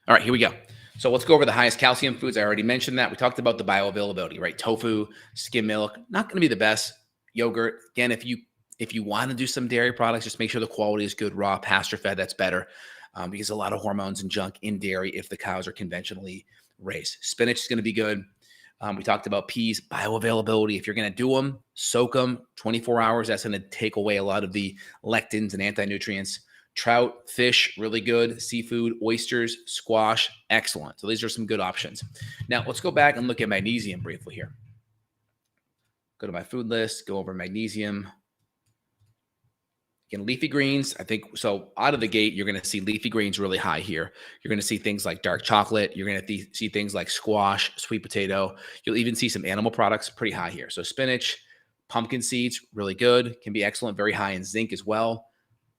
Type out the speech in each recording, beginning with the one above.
All right, here we go. So let's go over the highest calcium foods. I already mentioned that. We talked about the bioavailability, right? Tofu, skim milk, not going to be the best. Yogurt, again, if you want to do some dairy products, just make sure the quality is good, raw, pasture fed. That's better because a lot of hormones and junk in dairy if the cows are conventionally raised. Spinach is going to be good. We talked about peas, bioavailability. If you're going to do them, soak them 24 hours. That's going to take away a lot of the lectins and anti-nutrients. Trout, fish, really good. Seafood, oysters, squash, excellent. So these are some good options. Now let's go back and look at magnesium briefly here. Go to my food list, go over magnesium. Again, leafy greens, I think, so out of the gate, you're going to see leafy greens really high here. You're going to see things like dark chocolate. You're going to see things like squash, sweet potato. You'll even see some animal products pretty high here. So spinach, pumpkin seeds, really good. Can be excellent, very high in zinc as well.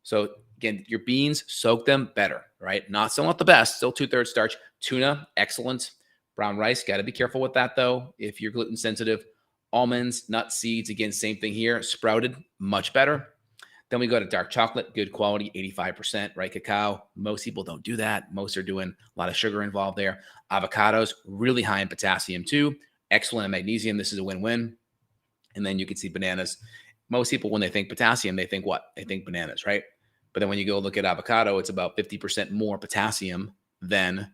So again, your beans, soak them better, right? Still not the best, still 2/3 starch. Tuna, excellent. Brown rice, got to be careful with that though if you're gluten sensitive. Almonds, nuts, seeds, again, same thing here. Sprouted, much better. Then we go to dark chocolate, good quality, 85%, right? Cacao, most people don't do that. Most are doing a lot of sugar involved there. Avocados, really high in potassium too. Excellent in magnesium. This is a win-win. And then you can see bananas. Most people, when they think potassium, they think what? They think bananas, right? But then when you go look at avocado, it's about 50% more potassium and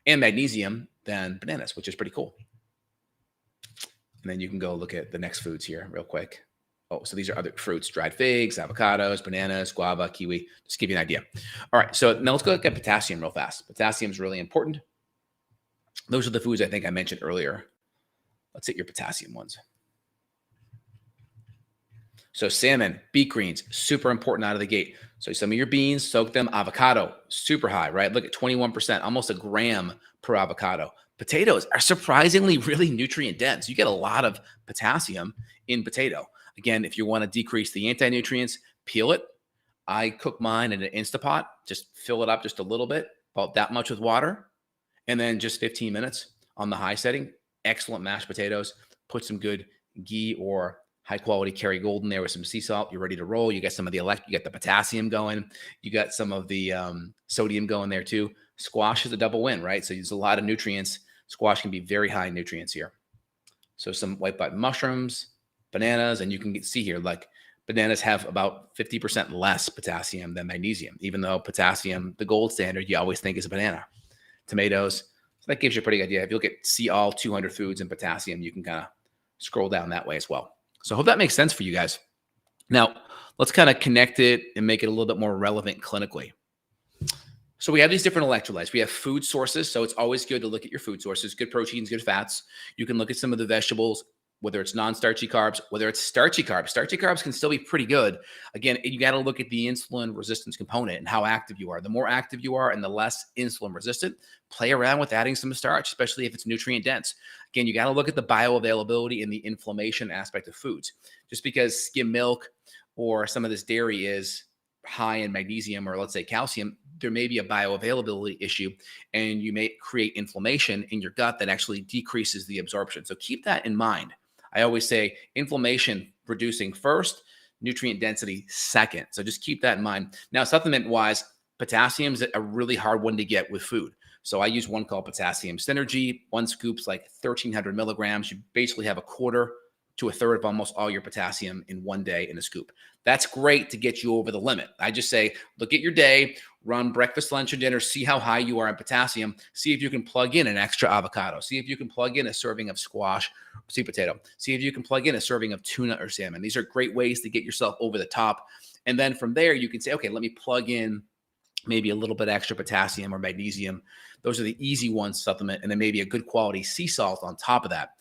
magnesium than bananas, which is pretty cool. And then you can go look at the next foods here real quick. Oh, so these are other fruits: dried figs, avocados, bananas, guava, kiwi. Just to give you an idea. All right, so now let's go look at potassium real fast. Potassium is really important. Those are the foods I think I mentioned earlier. Let's hit your potassium ones. So salmon, beet greens, super important out of the gate. So some of your beans, soak them. Avocado, super high, right? Look at 21%, almost a gram per avocado. Potatoes are surprisingly really nutrient dense. You get a lot of potassium in potato. Again, if you want to decrease the anti-nutrients, peel it. I cook mine in an Instapot. Just fill it up just a little bit, about that much with water, and then just 15 minutes on the high setting. Excellent mashed potatoes. Put some good ghee or high quality Kerrygold in there with some sea salt. You're ready to roll. You get some of the you get the potassium going. You got some of the sodium going there too. Squash is a double win, right? So there's a lot of nutrients. Squash can be very high in nutrients here. So some white button mushrooms, bananas, and you can see here, like bananas have about 50% less potassium than magnesium, even though potassium, the gold standard, you always think is a banana. Tomatoes, so that gives you a pretty good idea. If you look at see all 200 foods in potassium, you can kind of scroll down that way as well. So I hope that makes sense for you guys. Now, let's kind of connect it and make it a little bit more relevant clinically. So we have these different electrolytes. We have food sources. So it's always good to look at your food sources, good proteins, good fats. You can look at some of the vegetables, whether it's non-starchy carbs, whether it's starchy carbs. Starchy carbs can still be pretty good. Again, you got to look at the insulin resistance component and how active you are. The more active you are and the less insulin resistant, play around with adding some starch, especially if it's nutrient dense. Again, you got to look at the bioavailability and the inflammation aspect of foods. Just because skim milk or some of this dairy is high in magnesium or let's say calcium, there may be a bioavailability issue and you may create inflammation in your gut that actually decreases the absorption. So keep that in mind. I always say inflammation reducing first, nutrient density second. So just keep that in mind. Now, supplement wise, potassium is a really hard one to get with food. So I use one called Potassium Synergy. One scoop's like 1,300 milligrams. You basically have a quarter to a third of almost all your potassium in one day in a scoop. That's great to get you over the limit. I just say, look at your day, run breakfast, lunch, and dinner, see how high you are in potassium, see if you can plug in an extra avocado, see if you can plug in a serving of squash, sweet potato, see if you can plug in a serving of tuna or salmon. These are great ways to get yourself over the top. And then from there, you can say, okay, let me plug in maybe a little bit extra potassium or magnesium. Those are the easy ones to supplement. And then maybe a good quality sea salt on top of that.